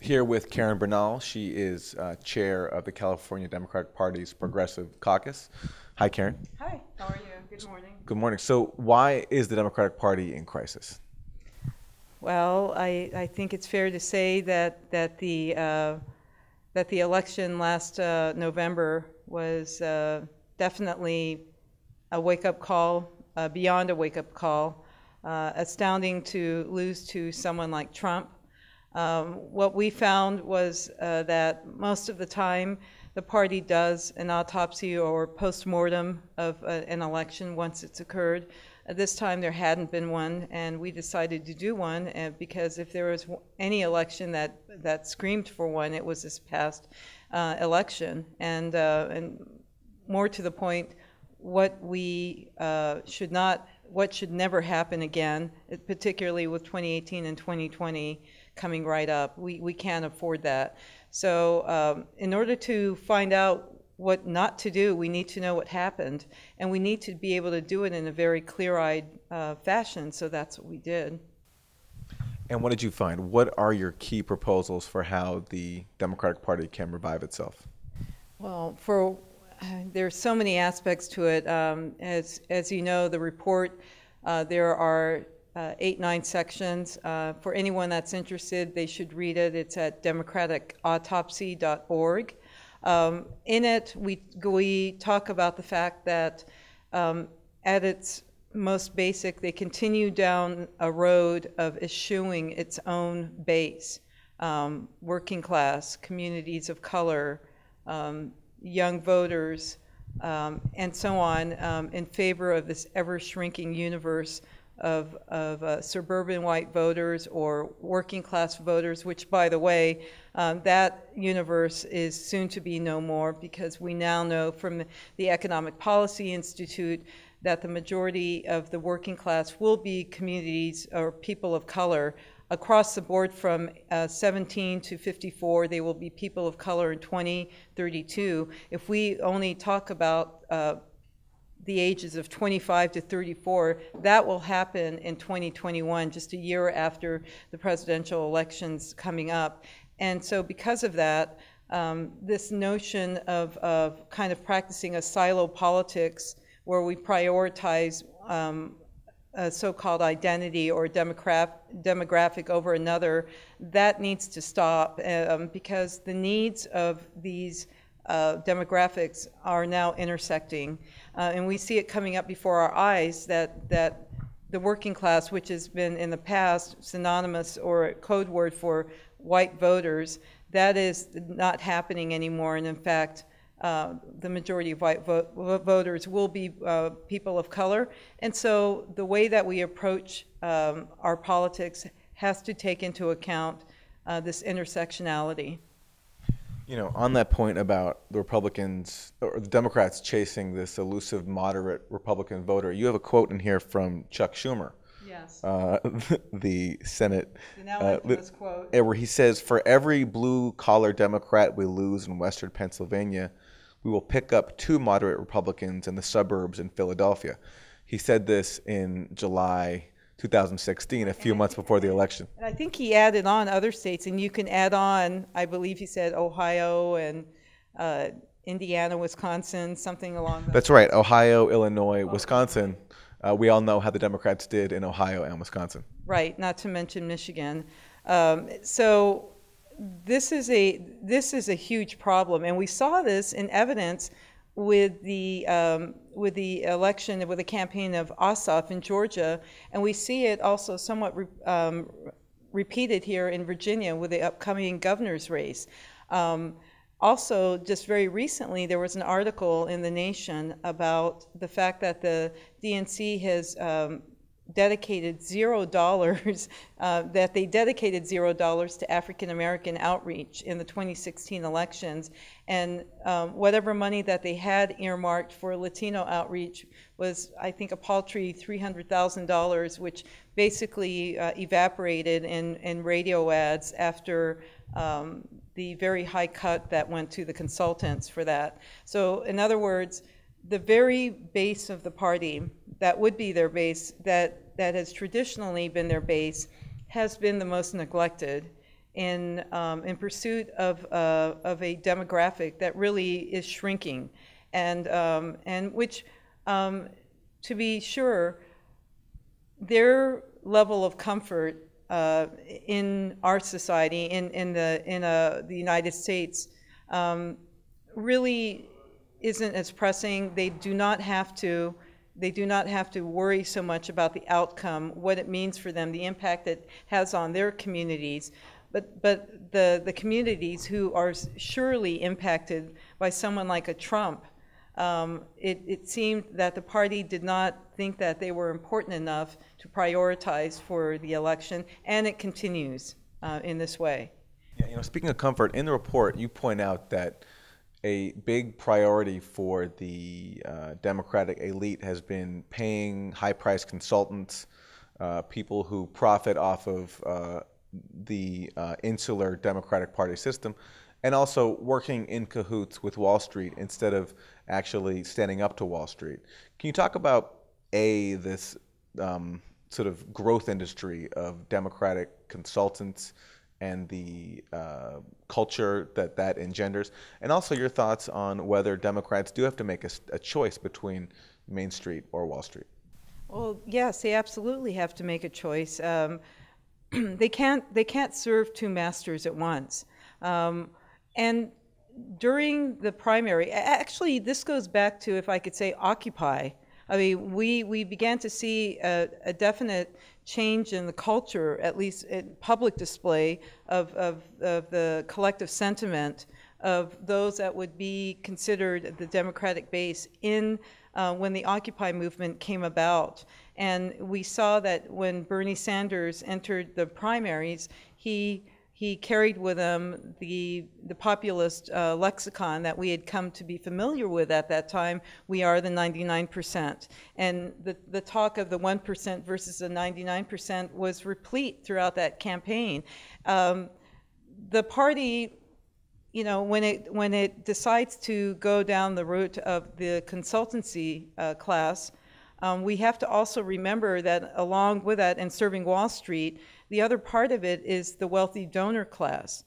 here with Karen Bernal. She is chair of the California Democratic Party's Progressive Caucus. Hi, Karen. Hi, how are you? Good morning. Good morning. So why is the Democratic Party in crisis? Well, I think it's fair to say that the election last November was definitely a wake-up call, beyond a wake-up call, astounding to lose to someone like Trump. What we found was that most of the time the party does an autopsy or post-mortem of an election once it's occurred. This time there hadn't been one, and we decided to do one because if there was any election that screamed for one, it was this past election. And more to the point, what should never happen again, particularly with 2018 and 2020 coming right up. We can't afford that. So in order to find out what not to do, we need to know what happened, and we need to be able to do it in a very clear-eyed fashion, so that's what we did. And what did you find? What are your key proposals for how the Democratic Party can revive itself? Well, there's so many aspects to it. As you know, the report, there are 8-9 sections. For anyone that's interested, they should read it. It's at democraticautopsy.org. In it, we talk about the fact that at its most basic, they continue down a road of eschewing its own base, working class, communities of color, young voters, and so on, in favor of this ever-shrinking universe of suburban white voters or working class voters, which, by the way, that universe is soon to be no more, because we now know from the Economic Policy Institute that the majority of the working class will be communities or people of color. Across the board from 17 to 54, they will be people of color in 2032. If we only talk about the ages of 25 to 34, that will happen in 2021, just a year after the presidential elections coming up. And so because of that, this notion of kind of practicing a silo politics where we prioritize a so-called identity or demographic over another, that needs to stop because the needs of these demographics are now intersecting. And we see it coming up before our eyes that the working class, which has been in the past synonymous or a code word for white voters, that is not happening anymore. And in fact, the majority of white voters will be people of color. And so the way that we approach our politics has to take into account this intersectionality. You know, on that point about the Republicans or the Democrats chasing this elusive moderate Republican voter, you have a quote in here from Chuck Schumer. Yes. The Senate, The now infamous quote. Where he says, "For every blue-collar Democrat we lose in Western Pennsylvania, we will pick up 2 moderate Republicans in the suburbs in Philadelphia." He said this in July 2016, a few months before the election. And I think he added on other states, and you can add on, I believe he said Ohio and Indiana, Wisconsin, something along those. That's right, Ohio, Illinois, Wisconsin. We all know how the Democrats did in Ohio and Wisconsin. Right, not to mention Michigan. So this is a huge problem, and we saw this in evidence with the election, with the campaign of Ossoff in Georgia, and we see it also somewhat repeated here in Virginia with the upcoming governor's race. Also, just very recently, there was an article in The Nation about the fact that the DNC has dedicated $0, that they dedicated $0 to African American outreach in the 2016 elections, and whatever money that they had earmarked for Latino outreach was, I think, a paltry $300,000, which basically evaporated in radio ads after the very high cut that went to the consultants for that. So in other words, the very base of the party that would be their base, that has traditionally been their base, has been the most neglected in pursuit of a demographic that really is shrinking, and which, to be sure, their level of comfort in our society, in the United States, really isn't as pressing. They do not have to worry so much about the outcome, what it means for them, the impact it has on their communities. But the communities who are surely impacted by someone like a Trump, it seemed that the party did not think that they were important enough to prioritize for the election, and it continues in this way. Yeah, speaking of comfort, in the report you point out that a big priority for the Democratic elite has been paying high-priced consultants, people who profit off of the insular Democratic Party system, and also working in cahoots with Wall Street instead of actually standing up to Wall Street. Can you talk about this sort of growth industry of Democratic consultants and the culture that engenders, and also your thoughts on whether Democrats do have to make a choice between Main Street or Wall Street? Well, yes, they absolutely have to make a choice. They can't serve two masters at once. And during the primary, actually, this goes back to, if I could say, Occupy. I mean, we began to see a definite change in the culture, at least in public display, of the collective sentiment of those that would be considered the Democratic base in when the Occupy movement came about. And we saw that when Bernie Sanders entered the primaries, he carried with him the populist lexicon that we had come to be familiar with at that time. We are the 99%. And the talk of the 1% versus the 99% was replete throughout that campaign. The party, when it decides to go down the route of the consultancy class, we have to also remember that along with that and serving Wall Street, the other part of it is the wealthy donor class.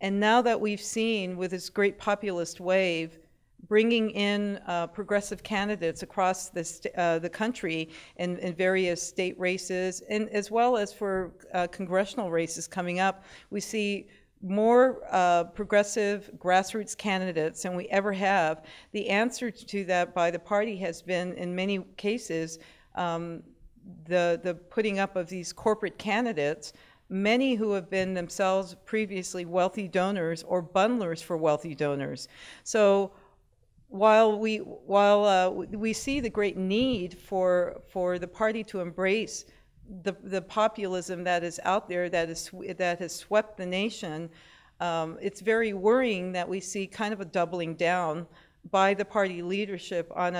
And now that we've seen with this great populist wave, bringing in progressive candidates across the country in various state races, and as well as for congressional races coming up, we see more progressive grassroots candidates than we ever have. The answer to that by the party has been, in many cases, the putting up of these corporate candidates, many who have been themselves previously wealthy donors or bundlers for wealthy donors. So while we see the great need for the party to embrace the populism that is out there, that has swept the nation, it's very worrying that we see kind of a doubling down by the party leadership on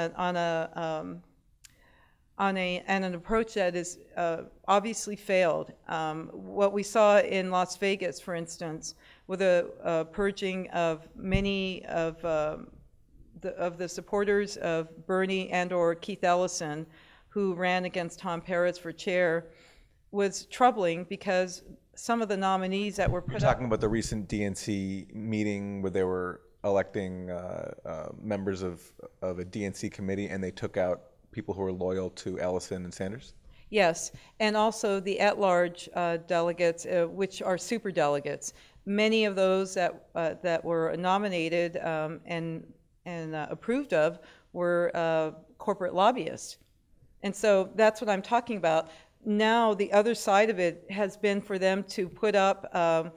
an approach that is obviously failed. What we saw in Las Vegas, for instance, with a purging of many of the supporters of Bernie and/or Keith Ellison, who ran against Tom Perez for chair, was troubling because some of the nominees that were put up. You're talking about the recent DNC meeting where they were electing members of a DNC committee, and they took out people who were loyal to Ellison and Sanders? Yes, and also the at-large delegates, which are super delegates. Many of those that were nominated and approved of were corporate lobbyists. And so that's what I'm talking about. Now the other side of it has been for them to put up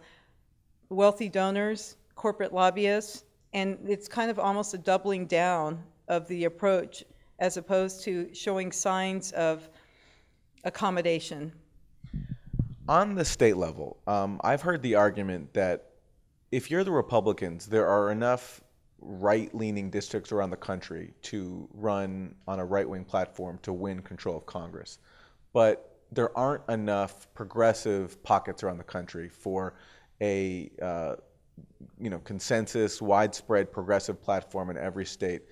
wealthy donors, corporate lobbyists, and it's kind of almost a doubling down of the approach as opposed to showing signs of accommodation. On the state level, I've heard the argument that if you're the Republicans, there are enough right-leaning districts around the country to run on a right-wing platform to win control of Congress. But there aren't enough progressive pockets around the country for a consensus, widespread progressive platform in every state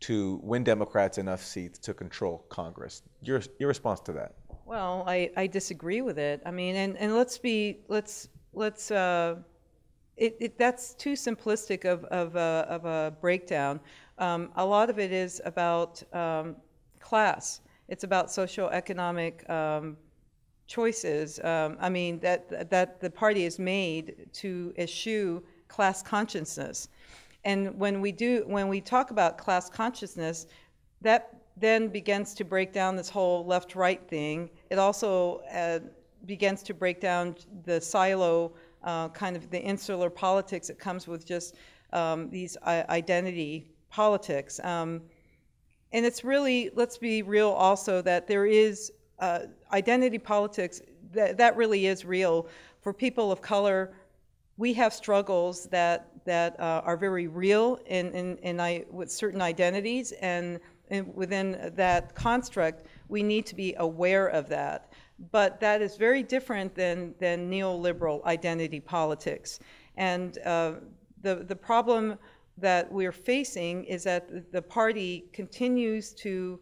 to win Democrats enough seats to control Congress. Your response to that? Well, I disagree with it. I mean, and let's that's too simplistic of a breakdown. A lot of it is about class. It's about socioeconomic choices. I mean, that the party has made to eschew class consciousness. And when we talk about class consciousness, that then begins to break down this whole left-right thing. It also begins to break down the silo, kind of the insular politics that comes with just these identity politics. And it's really, let's be real also, that there is identity politics, that really is real. For people of color, we have struggles that are very real with certain identities, and within that construct, we need to be aware of that. But that is very different than neoliberal identity politics. And the problem that we're facing is that the party continues to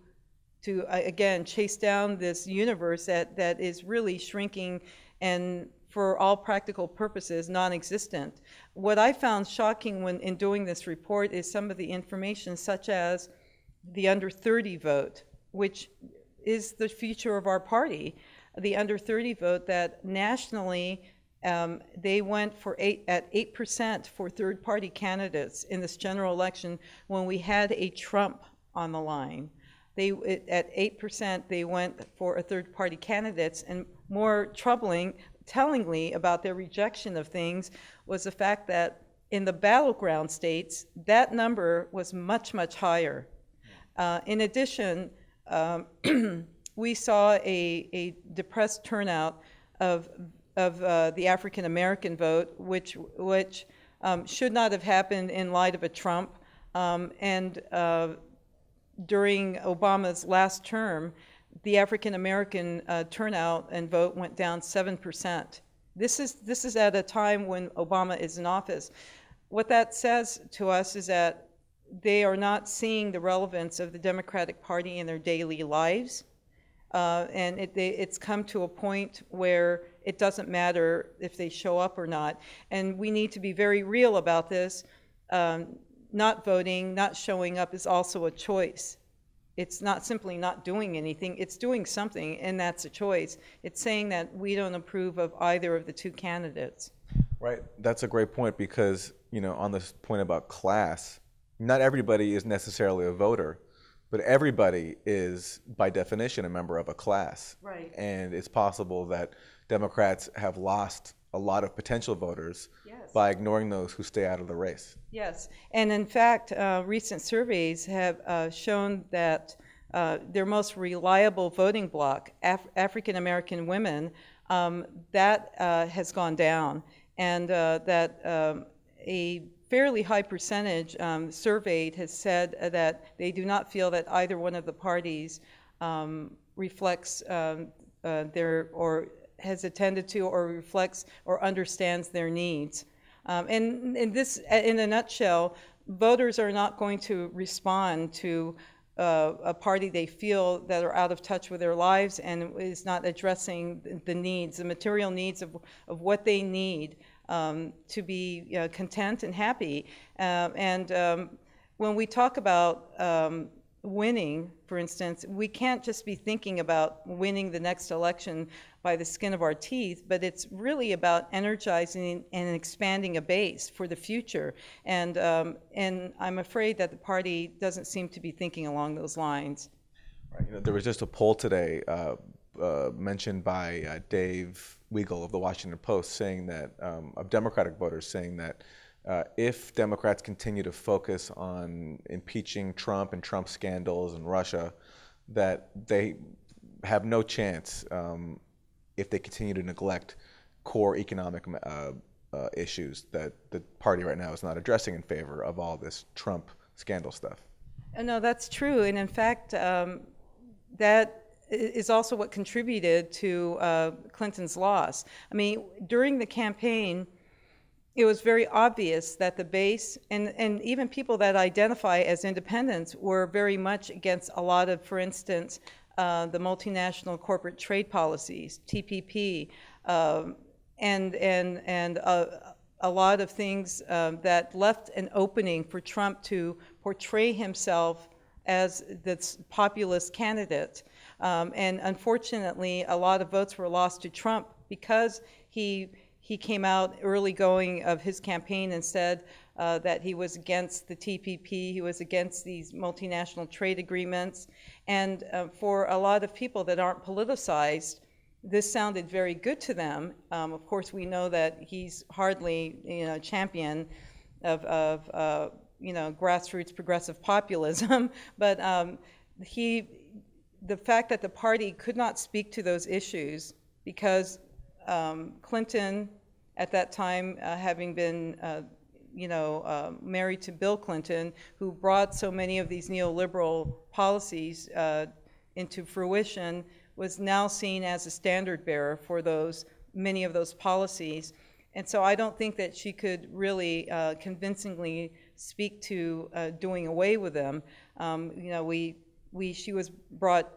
again chase down this universe that is really shrinking and, for all practical purposes, non-existent. What I found shocking in doing this report is some of the information, such as the under 30 vote, which is the future of our party. The under 30 vote, that nationally they went at 8% for third-party candidates in this general election when we had a Trump on the line. At 8%, they went for a third-party candidates, and more tellingly about their rejection of things was the fact that in the battleground states, that number was much, much higher. In addition, we saw a depressed turnout of the African American vote, which should not have happened in light of a Trump. During Obama's last term, the African American turnout and vote went down 7%. This is at a time when Obama is in office. What that says to us is that they are not seeing the relevance of the Democratic Party in their daily lives. And it's come to a point where it doesn't matter if they show up or not. And we need to be very real about this. Not voting, not showing up is also a choice. It's not simply not doing anything, it's doing something, and that's a choice. It's saying that we don't approve of either of the two candidates. Right, that's a great point, because, you know, on this point about class, not everybody is necessarily a voter, but everybody is, by definition, a member of a class. Right. And it's possible that Democrats have lost a lot of potential voters, yes, by ignoring those who stay out of the race. Yes, and in fact, recent surveys have shown that their most reliable voting bloc, African American women, that has gone down, and that a fairly high percentage surveyed has said that they do not feel that either one of the parties reflects their, or has attended to, or reflects or understands their needs. And this, in a nutshell, voters are not going to respond to a party they feel that are out of touch with their lives and is not addressing the needs, the material needs of what they need to be content and happy. When we talk about winning, for instance, we can't just be thinking about winning the next election by the skin of our teeth, but it's really about energizing and expanding a base for the future. And I'm afraid that the party doesn't seem to be thinking along those lines. Right. You know, there was just a poll today mentioned by Dave Weigel of the Washington Post, saying that, of Democratic voters, saying that if Democrats continue to focus on impeaching Trump and Trump scandals and Russia, that they have no chance if they continue to neglect core economic issues that the party right now is not addressing in favor of all this Trump scandal stuff. No, that's true. And in fact, that is also what contributed to Clinton's loss. I mean, during the campaign, it was very obvious that the base, and even people that identify as independents, were very much against a lot of, for instance, the multinational corporate trade policies, TPP, a lot of things that left an opening for Trump to portray himself as this populist candidate. And unfortunately, a lot of votes were lost to Trump because he came out early going of his campaign and said that he was against the TPP, he was against these multinational trade agreements. And for a lot of people that aren't politicized, this sounded very good to them. Of course, we know that he's hardly, a champion of grassroots progressive populism, but the fact that the party could not speak to those issues because Clinton, at that time, having been married to Bill Clinton, who brought so many of these neoliberal policies into fruition, was now seen as a standard bearer for many of those policies. And so I don't think that she could really convincingly speak to doing away with them. She was brought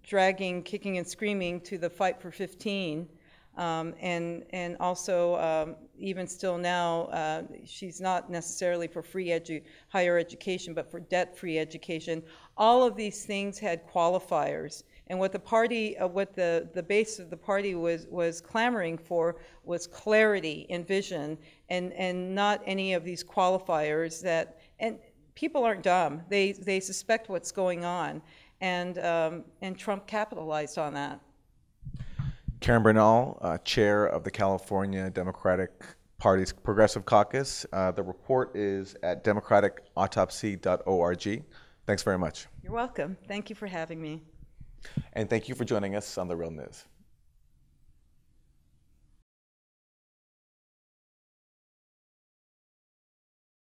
dragging, kicking and screaming to the Fight for 15. And also, even still now, she's not necessarily for higher education, but for debt-free education. All of these things had qualifiers. And what the party, what the base of the party was clamoring for was clarity and vision, and not any of these qualifiers and people aren't dumb. They suspect what's going on, and Trump capitalized on that. Karen Bernal, chair of the California Democratic Party's Progressive Caucus. The report is at democraticautopsy.org. Thanks very much. You're welcome. Thank you for having me. And thank you for joining us on The Real News.